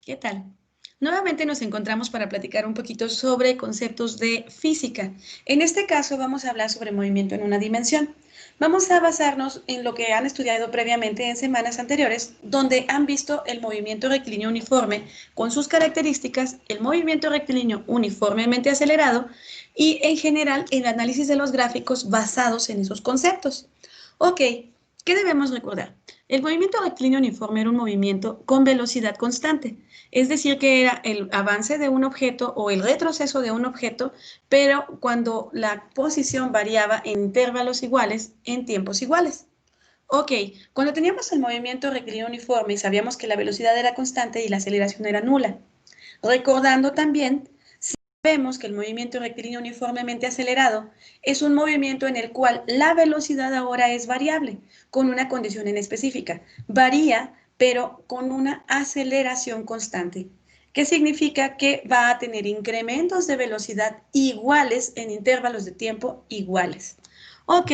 ¿Qué tal? Nuevamente nos encontramos para platicar un poquito sobre conceptos de física. En este caso vamos a hablar sobre movimiento en una dimensión. Vamos a basarnos en lo que han estudiado previamente en semanas anteriores, donde han visto el movimiento rectilíneo uniforme con sus características, el movimiento rectilíneo uniformemente acelerado y en general el análisis de los gráficos basados en esos conceptos. Ok, ¿qué debemos recordar? El movimiento rectilíneo uniforme era un movimiento con velocidad constante. Es decir, que era el avance de un objeto o el retroceso de un objeto, pero cuando la posición variaba en intervalos iguales, en tiempos iguales. Ok, cuando teníamos el movimiento rectilíneo uniforme, sabíamos que la velocidad era constante y la aceleración era nula. Recordando también, vemos que el movimiento rectilíneo uniformemente acelerado es un movimiento en el cual la velocidad ahora es variable, con una condición en específica. Varía, pero con una aceleración constante. ¿Qué significa? Que va a tener incrementos de velocidad iguales en intervalos de tiempo iguales. Ok,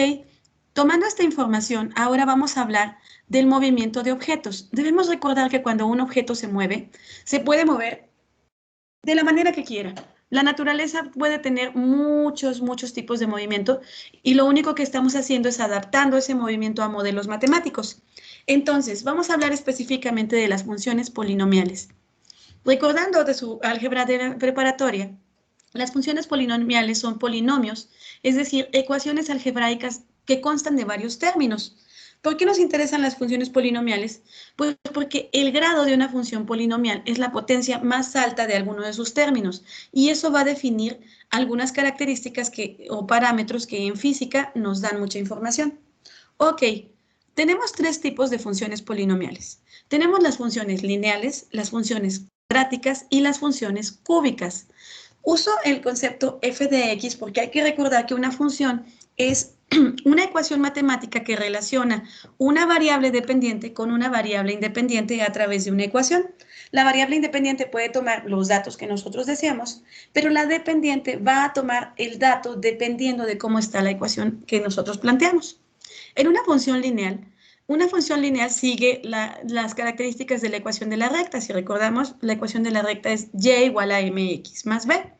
tomando esta información, ahora vamos a hablar del movimiento de objetos. Debemos recordar que cuando un objeto se puede mover de la manera que quiera. La naturaleza puede tener muchos tipos de movimiento y lo único que estamos haciendo es adaptando ese movimiento a modelos matemáticos. Entonces, vamos a hablar específicamente de las funciones polinomiales. Recordando de su álgebra de la preparatoria, las funciones polinomiales son polinomios, es decir, ecuaciones algebraicas que constan de varios términos. ¿Por qué nos interesan las funciones polinomiales? Pues porque el grado de una función polinomial es la potencia más alta de alguno de sus términos y eso va a definir algunas características o parámetros que en física nos dan mucha información. Ok, tenemos tres tipos de funciones polinomiales. Tenemos las funciones lineales, las funciones cuadráticas y las funciones cúbicas. Uso el concepto f de x porque hay que recordar que una función es una ecuación matemática que relaciona una variable dependiente con una variable independiente a través de una ecuación. La variable independiente puede tomar los datos que nosotros deseamos, pero la dependiente va a tomar el dato dependiendo de cómo está la ecuación que nosotros planteamos. En una función lineal sigue las características de la ecuación de la recta. Si recordamos, la ecuación de la recta es y igual a mx más b.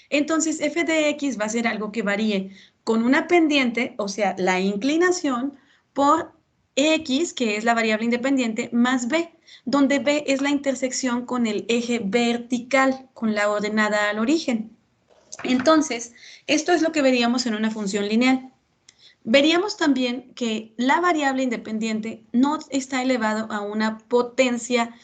Entonces, f de x va a ser algo que varíe con una pendiente, o sea, la inclinación, por x, que es la variable independiente, más b, donde b es la intersección con el eje vertical, con la ordenada al origen. Entonces, esto es lo que veríamos en una función lineal. Veríamos también que la variable independiente no está elevado a una potencia,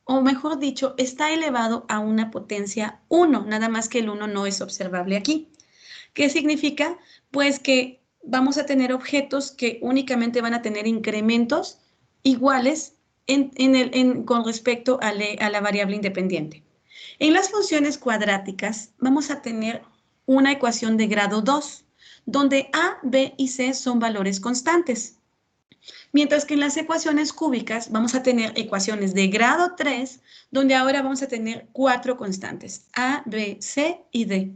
o mejor dicho, está elevado a una potencia 1, nada más que el 1 no es observable aquí. ¿Qué significa? Pues que vamos a tener objetos que únicamente van a tener incrementos iguales con respecto a la variable independiente. En las funciones cuadráticas vamos a tener una ecuación de grado 2, donde a, b y c son valores constantes. Mientras que en las ecuaciones cúbicas vamos a tener ecuaciones de grado 3, donde ahora vamos a tener 4 constantes, a, b, c y d.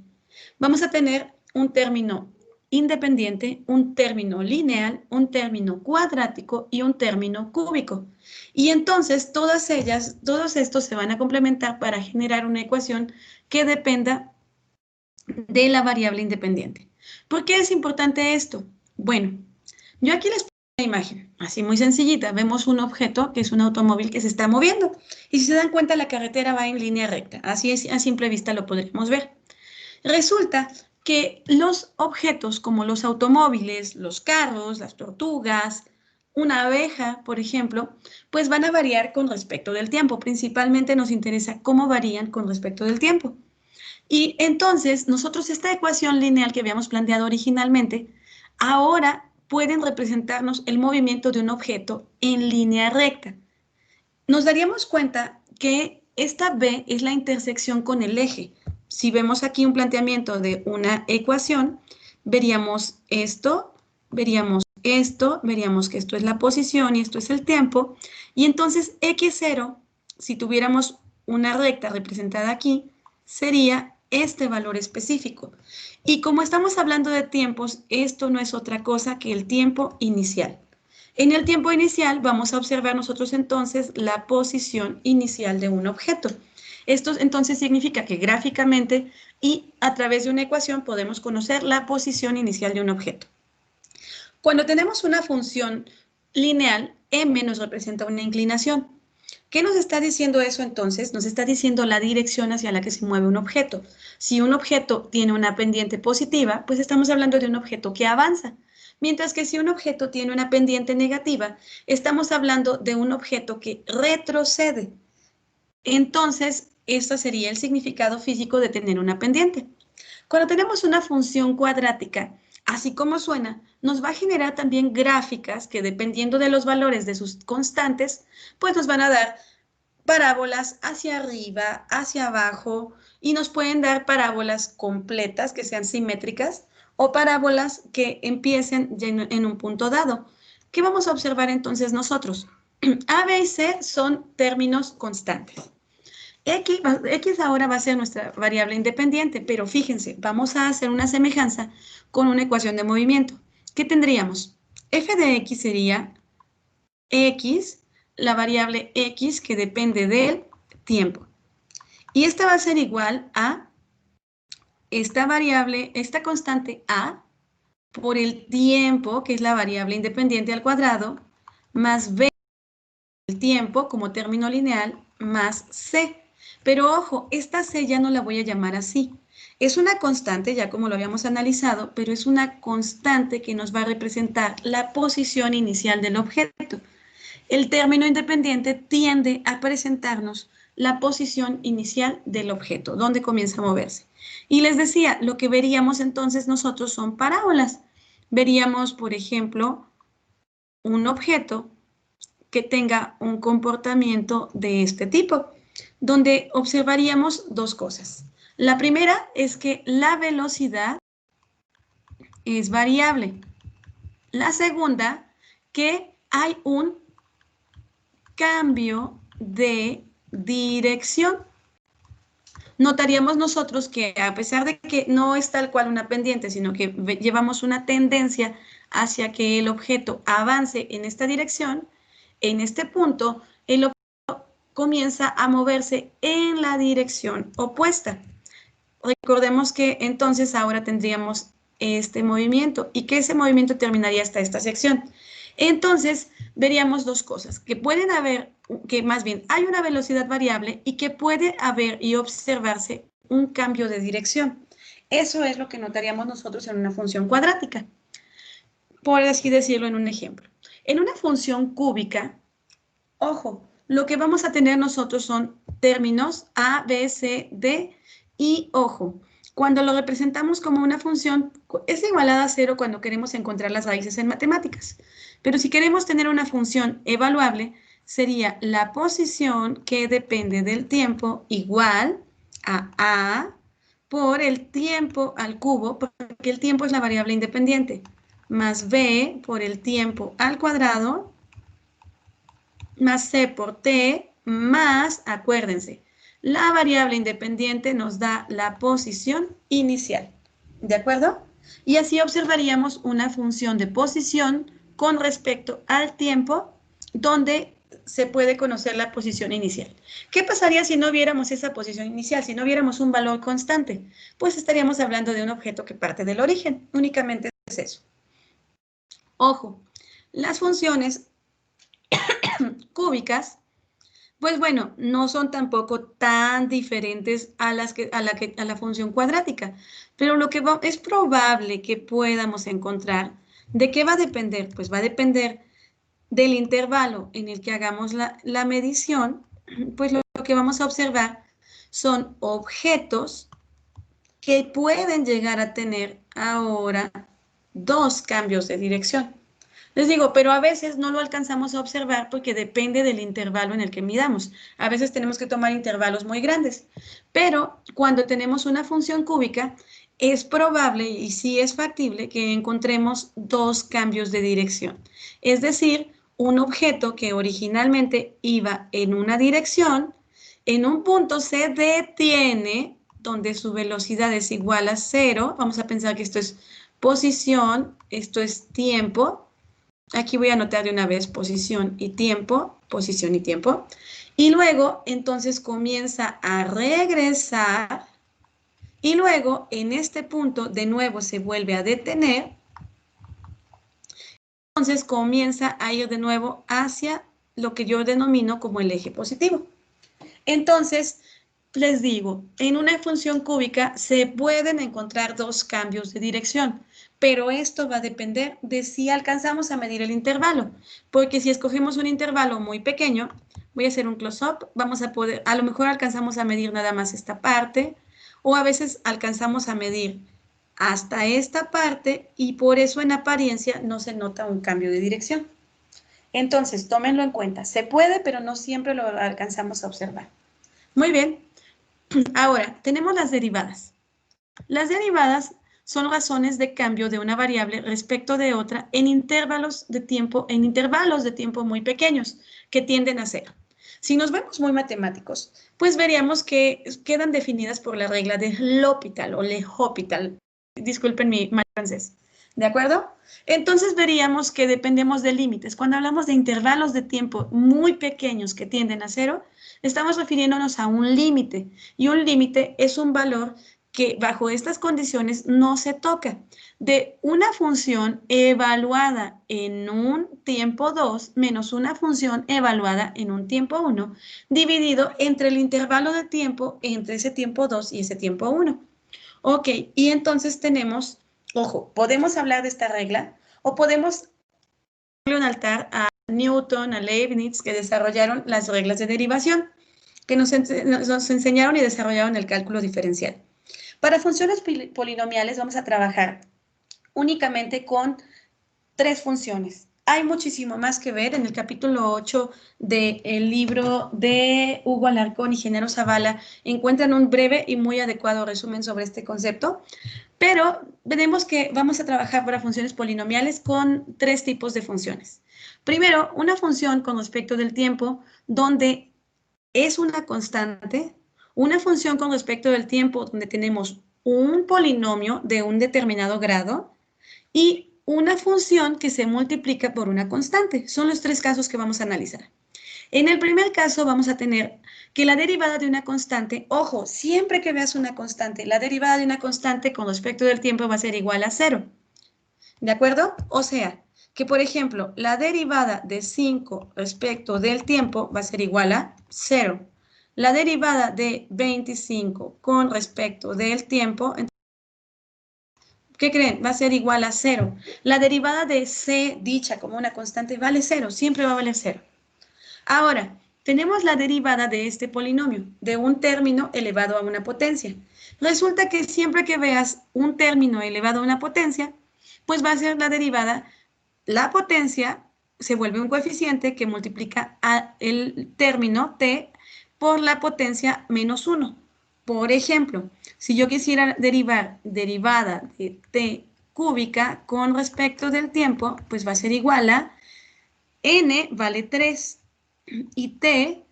Vamos a tener un término independiente, un término lineal, un término cuadrático y un término cúbico. Y entonces todos estos se van a complementar para generar una ecuación que dependa de la variable independiente. ¿Por qué es importante esto? Bueno, yo aquí les pongo una imagen, así muy sencillita. Vemos un objeto que es un automóvil que se está moviendo. Y si se dan cuenta, la carretera va en línea recta. Así es, a simple vista lo podremos ver. Resulta que los objetos como los automóviles, los carros, las tortugas, una abeja, por ejemplo, pues van a variar con respecto del tiempo. Principalmente nos interesa cómo varían con respecto del tiempo. Y entonces nosotros esta ecuación lineal que habíamos planteado originalmente, ahora pueden representarnos el movimiento de un objeto en línea recta. Nos daríamos cuenta que esta B es la intersección con el eje. Si vemos aquí un planteamiento de una ecuación, veríamos esto, veríamos esto, veríamos que esto es la posición y esto es el tiempo. Y entonces x0, si tuviéramos una recta representada aquí, sería este valor específico. Y como estamos hablando de tiempos, esto no es otra cosa que el tiempo inicial. En el tiempo inicial vamos a observar nosotros entonces la posición inicial de un objeto. Esto entonces significa que gráficamente y a través de una ecuación podemos conocer la posición inicial de un objeto. Cuando tenemos una función lineal, m nos representa una inclinación. ¿Qué nos está diciendo eso entonces? Nos está diciendo la dirección hacia la que se mueve un objeto. Si un objeto tiene una pendiente positiva, pues estamos hablando de un objeto que avanza. Mientras que si un objeto tiene una pendiente negativa, estamos hablando de un objeto que retrocede. Entonces, este sería el significado físico de tener una pendiente. Cuando tenemos una función cuadrática, así como suena, nos va a generar también gráficas que dependiendo de los valores de sus constantes, pues nos van a dar parábolas hacia arriba, hacia abajo, y nos pueden dar parábolas completas que sean simétricas o parábolas que empiecen en un punto dado. ¿Qué vamos a observar entonces nosotros? A, B y C son términos constantes. X ahora va a ser nuestra variable independiente, pero fíjense, vamos a hacer una semejanza con una ecuación de movimiento. ¿Qué tendríamos? F de X sería X, la variable X que depende del tiempo. Y esta va a ser igual a esta variable, esta constante A, por el tiempo, que es la variable independiente al cuadrado, más B, el tiempo como término lineal, más C. Pero ojo, esta C ya no la voy a llamar así. Es una constante, ya como lo habíamos analizado, pero es una constante que nos va a representar la posición inicial del objeto. El término independiente tiende a presentarnos la posición inicial del objeto, donde comienza a moverse. Y les decía, lo que veríamos entonces nosotros son parábolas. Veríamos, por ejemplo, un objeto que tenga un comportamiento de este tipo, donde observaríamos dos cosas. La primera es que la velocidad es variable. La segunda, que hay un cambio de dirección. Notaríamos nosotros que a pesar de que no es tal cual una pendiente, sino que llevamos una tendencia hacia que el objeto avance en esta dirección, en este punto el objeto comienza a moverse en la dirección opuesta. Recordemos que entonces ahora tendríamos este movimiento y que ese movimiento terminaría hasta esta sección. Entonces, veríamos dos cosas, que pueden haber, que más bien hay una velocidad variable y que puede haber y observarse un cambio de dirección. Eso es lo que notaríamos nosotros en una función cuadrática, por así decirlo en un ejemplo. En una función cúbica, ojo, lo que vamos a tener nosotros son términos A, B, C, D y ojo. Cuando lo representamos como una función, es igualada a cero cuando queremos encontrar las raíces en matemáticas. Pero si queremos tener una función evaluable, sería la posición que depende del tiempo igual a A por el tiempo al cubo, porque el tiempo es la variable independiente, más B por el tiempo al cuadrado, más C por T, más, acuérdense, la variable independiente nos da la posición inicial, ¿de acuerdo? Y así observaríamos una función de posición con respecto al tiempo donde se puede conocer la posición inicial. ¿Qué pasaría si no viéramos esa posición inicial, si no viéramos un valor constante? Pues estaríamos hablando de un objeto que parte del origen, únicamente es eso. Ojo, las funciones cúbicas, pues bueno, no son tampoco tan diferentes a la función cuadrática, pero lo que es probable que podamos encontrar, ¿de qué va a depender? Pues va a depender del intervalo en el que hagamos la medición, pues lo que vamos a observar son objetos que pueden llegar a tener ahora dos cambios de dirección. Les digo, pero a veces no lo alcanzamos a observar porque depende del intervalo en el que midamos. A veces tenemos que tomar intervalos muy grandes, pero cuando tenemos una función cúbica, es probable y sí es factible que encontremos dos cambios de dirección. Es decir, un objeto que originalmente iba en una dirección, en un punto se detiene, donde su velocidad es igual a cero. Vamos a pensar que esto es posición, esto es tiempo, Aquí voy a anotar de una vez posición y tiempo, y luego entonces comienza a regresar, y luego en este punto de nuevo se vuelve a detener, entonces comienza a ir de nuevo hacia lo que yo denomino como el eje positivo. Entonces, les digo, en una función cúbica se pueden encontrar dos cambios de dirección, pero esto va a depender de si alcanzamos a medir el intervalo, porque si escogemos un intervalo muy pequeño, voy a hacer un close-up, vamos a poder, a lo mejor alcanzamos a medir nada más esta parte, o a veces alcanzamos a medir hasta esta parte y por eso en apariencia no se nota un cambio de dirección. Entonces, tómenlo en cuenta, se puede, pero no siempre lo alcanzamos a observar. Muy bien. Ahora, tenemos las derivadas. Las derivadas son razones de cambio de una variable respecto de otra en intervalos de tiempo muy pequeños, que tienden a cero. Si nos vemos muy matemáticos, pues veríamos que quedan definidas por la regla de L'Hopital o L'Hopital. Disculpen mi mal francés. ¿De acuerdo? Entonces veríamos que dependemos de límites. Cuando hablamos de intervalos de tiempo muy pequeños que tienden a cero, estamos refiriéndonos a un límite. Y un límite es un valor que bajo estas condiciones no se toca. De una función evaluada en un tiempo 2 menos una función evaluada en un tiempo 1, dividido entre el intervalo de tiempo entre ese tiempo 2 y ese tiempo 1. Ok, y entonces tenemos, ojo, podemos hablar de esta regla o podemos darle un altar a Newton, a Leibniz, que desarrollaron las reglas de derivación, que nos enseñaron y desarrollaron el cálculo diferencial. Para funciones polinomiales vamos a trabajar únicamente con 3 funciones. Hay muchísimo más que ver en el capítulo 8 del libro de Hugo Alarcón y Genaro Zavala. Encuentran un breve y muy adecuado resumen sobre este concepto, pero veremos que vamos a trabajar para funciones polinomiales con 3 tipos de funciones. Primero, una función con respecto del tiempo donde es una constante, una función con respecto del tiempo donde tenemos un polinomio de un determinado grado y una función que se multiplica por una constante. Son los 3 casos que vamos a analizar. En el primer caso vamos a tener que la derivada de una constante, ojo, siempre que veas una constante, la derivada de una constante con respecto del tiempo va a ser igual a 0. ¿De acuerdo? O sea, que por ejemplo, la derivada de 5 respecto del tiempo va a ser igual a 0. La derivada de 25 con respecto del tiempo, ¿qué creen? Va a ser igual a 0. La derivada de c dicha como una constante vale 0, siempre va a valer 0. Ahora, tenemos la derivada de este polinomio, de un término elevado a una potencia. Resulta que siempre que veas un término elevado a una potencia, pues va a ser la derivada, la potencia se vuelve un coeficiente que multiplica el término t por la potencia menos 1. Por ejemplo, si yo quisiera derivar derivada de t cúbica con respecto del tiempo, pues va a ser igual a n vale 3 y t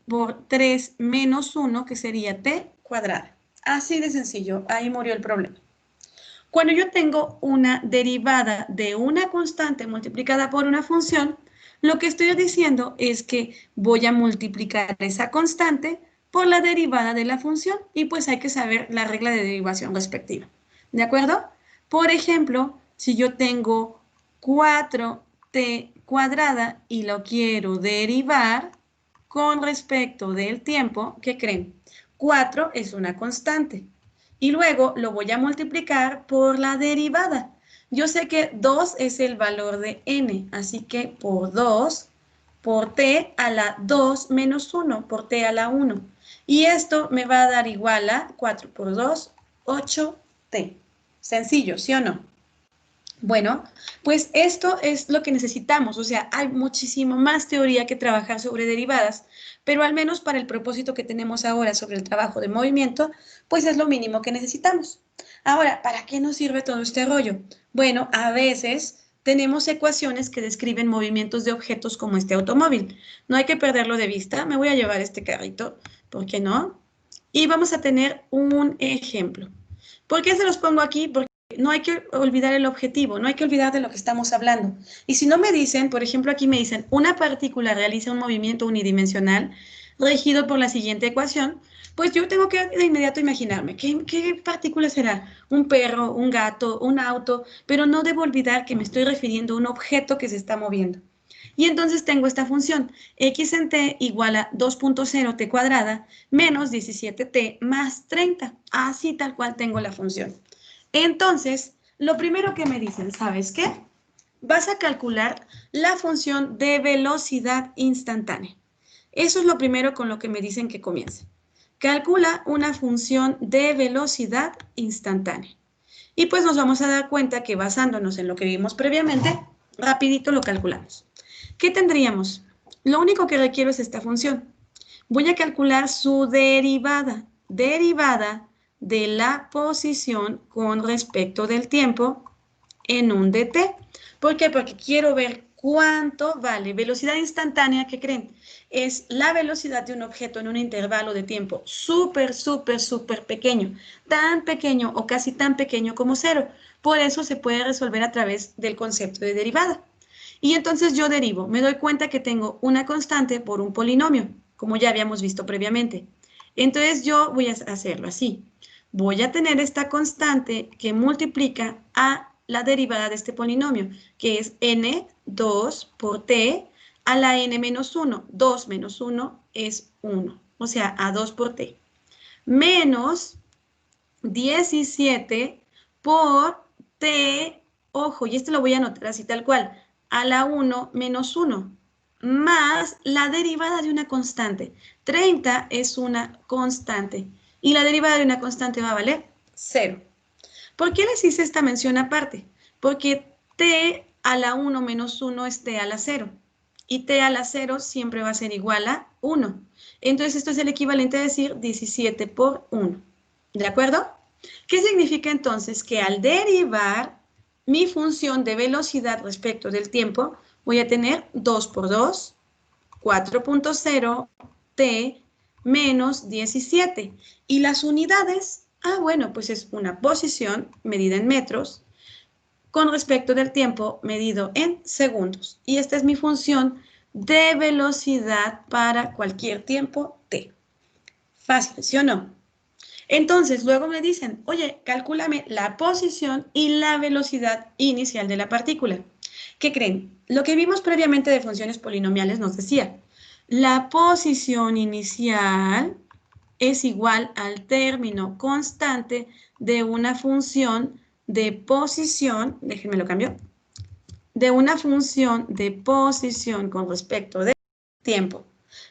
por 3 menos 1, que sería t cuadrada. Así de sencillo, ahí murió el problema. Cuando yo tengo una derivada de una constante multiplicada por una función, lo que estoy diciendo es que voy a multiplicar esa constante por la derivada de la función y pues hay que saber la regla de derivación respectiva. ¿De acuerdo? Por ejemplo, si yo tengo 4t cuadrada y lo quiero derivar con respecto del tiempo, ¿qué creen? 4 es una constante. Y luego lo voy a multiplicar por la derivada. Yo sé que 2 es el valor de n, así que por 2, por t a la 2 menos 1, por t a la 1. Y esto me va a dar igual a 4 por 2, 8t. Sencillo, ¿sí o no? Bueno, pues esto es lo que necesitamos, o sea, hay muchísimo más teoría que trabajar sobre derivadas, pero al menos para el propósito que tenemos ahora sobre el trabajo de movimiento, pues es lo mínimo que necesitamos. Ahora, ¿para qué nos sirve todo este rollo? Bueno, a veces tenemos ecuaciones que describen movimientos de objetos como este automóvil. No hay que perderlo de vista. Me voy a llevar este carrito, ¿por qué no? Y vamos a tener un ejemplo. ¿Por qué se los pongo aquí? Porque no hay que olvidar el objetivo, no hay que olvidar de lo que estamos hablando. Y si no me dicen, por ejemplo, aquí me dicen, una partícula realiza un movimiento unidimensional regido por la siguiente ecuación, pues yo tengo que de inmediato imaginarme, ¿qué partícula será? Un perro, un gato, un auto, pero no debo olvidar que me estoy refiriendo a un objeto que se está moviendo. Y entonces tengo esta función, x en t igual a 2.0t cuadrada menos 17t más 30. Así tal cual tengo la función. Entonces, lo primero que me dicen, ¿sabes qué? Vas a calcular la función de velocidad instantánea. Eso es lo primero con lo que me dicen que comience. Calcula una función de velocidad instantánea. Y pues nos vamos a dar cuenta que basándonos en lo que vimos previamente, rapidito lo calculamos. ¿Qué tendríamos? Lo único que requiero es esta función. Voy a calcular su derivada. Derivada de la posición con respecto del tiempo en un dt. ¿Por qué? Porque quiero ver cuánto vale. Velocidad instantánea, ¿qué creen? Es la velocidad de un objeto en un intervalo de tiempo súper, súper, súper pequeño. Tan pequeño o casi tan pequeño como cero. Por eso se puede resolver a través del concepto de derivada. Y entonces yo derivo. Me doy cuenta que tengo una constante por un polinomio, como ya habíamos visto previamente. Entonces yo voy a hacerlo así. Voy a tener esta constante que multiplica a la derivada de este polinomio, que es n2 por t a la n menos 1. 2 menos 1 es 1, o sea, a 2 por t. Menos 17 por t, ojo, y esto lo voy a anotar así tal cual, a la 1 menos 1, más la derivada de una constante. 30 es una constante, y la derivada de una constante va a valer 0. ¿Por qué les hice esta mención aparte? Porque t a la 1 menos 1 es t a la 0. Y t a la 0 siempre va a ser igual a 1. Entonces esto es el equivalente a decir 17 por 1. ¿De acuerdo? ¿Qué significa entonces? Que al derivar mi función de velocidad respecto del tiempo, voy a tener 2 por 2, 4.0 t menos 17. ¿Y las unidades? Bueno, pues es una posición medida en metros con respecto del tiempo medido en segundos. Y esta es mi función de velocidad para cualquier tiempo t. Fácil, ¿sí o no? Entonces, luego me dicen, oye, calcúlame la posición y la velocidad inicial de la partícula. ¿Qué creen? Lo que vimos previamente de funciones polinomiales nos decía, la posición inicial es igual al término constante de una función de posición, déjenme lo cambio, de una función de posición con respecto de tiempo.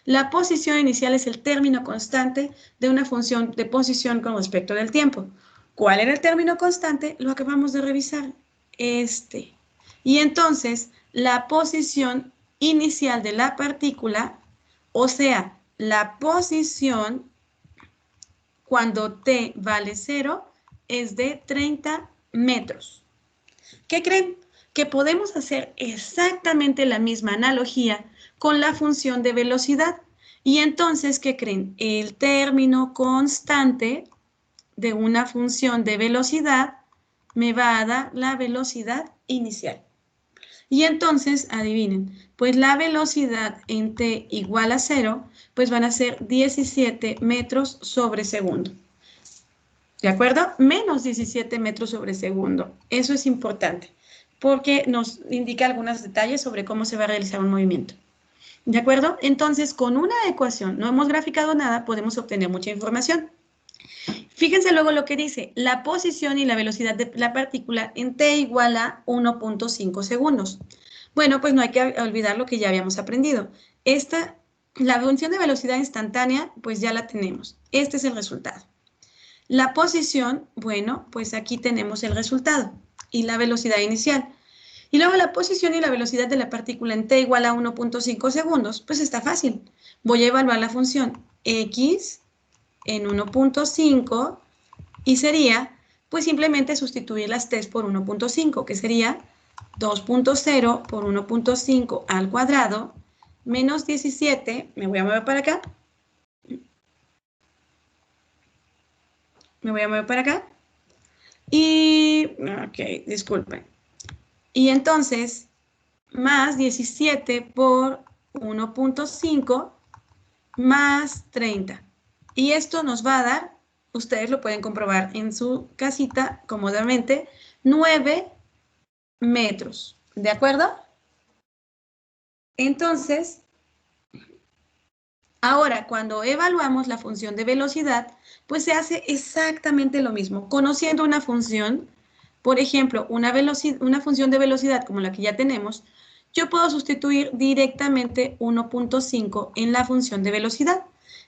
La posición inicial es el término constante de una función de posición con respecto del tiempo. ¿Cuál era el término constante? Lo acabamos de revisar. Este. Y entonces, la posición inicial de la partícula, o sea, la posición cuando t vale 0, es de 30 metros. ¿Qué creen? Que podemos hacer exactamente la misma analogía con la función de velocidad. Y entonces, ¿qué creen? El término constante de una función de velocidad me va a dar la velocidad inicial. Y entonces, adivinen, pues la velocidad en t igual a 0, pues van a ser 17 metros sobre segundo. ¿De acuerdo? Menos 17 metros sobre segundo. Eso es importante porque nos indica algunos detalles sobre cómo se va a realizar un movimiento. ¿De acuerdo? Entonces, con una ecuación, no hemos graficado nada, podemos obtener mucha información. Fíjense luego lo que dice, la posición y la velocidad de la partícula en t igual a 1.5 segundos. Bueno, pues no hay que olvidar lo que ya habíamos aprendido. La función de velocidad instantánea, pues ya la tenemos. Este es el resultado. La posición, bueno, pues aquí tenemos el resultado y la velocidad inicial. Y luego la posición y la velocidad de la partícula en t igual a 1.5 segundos, pues está fácil. Voy a evaluar la función x en 1.5 y sería, pues simplemente sustituir las t por 1.5, que sería 2.0 por 1.5 al cuadrado menos 17, me voy a mover para acá, y ok, disculpen. Y entonces, más 17 por 1.5 más 30. Y esto nos va a dar, ustedes lo pueden comprobar en su casita cómodamente, 9 metros. ¿De acuerdo? Entonces, ahora cuando evaluamos la función de velocidad, pues se hace exactamente lo mismo. Conociendo una función, por ejemplo, una función de velocidad como la que ya tenemos, yo puedo sustituir directamente 1.5 en la función de velocidad,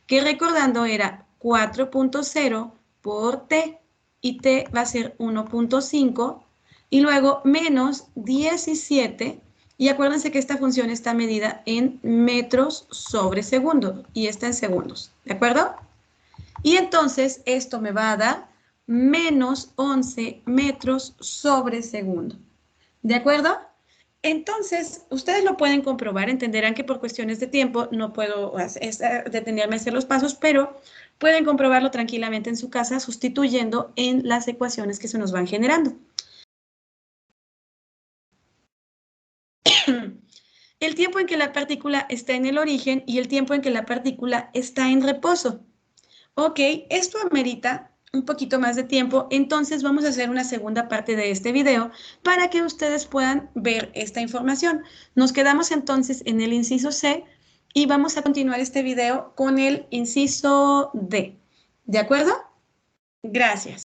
que recordando era 4.0 por t, y t va a ser 1.5, y luego menos 17, y acuérdense que esta función está medida en metros sobre segundo, y está en segundos, ¿de acuerdo? Y entonces esto me va a dar menos 11 metros sobre segundo. ¿De acuerdo? Entonces, ustedes lo pueden comprobar, entenderán que por cuestiones de tiempo no puedo detenerme a hacer los pasos, pero pueden comprobarlo tranquilamente en su casa sustituyendo en las ecuaciones que se nos van generando. El tiempo en que la partícula está en el origen y el tiempo en que la partícula está en reposo. Ok, esto amerita un poquito más de tiempo, entonces vamos a hacer una segunda parte de este video para que ustedes puedan ver esta información. Nos quedamos entonces en el inciso C y vamos a continuar este video con el inciso D. ¿De acuerdo? Gracias.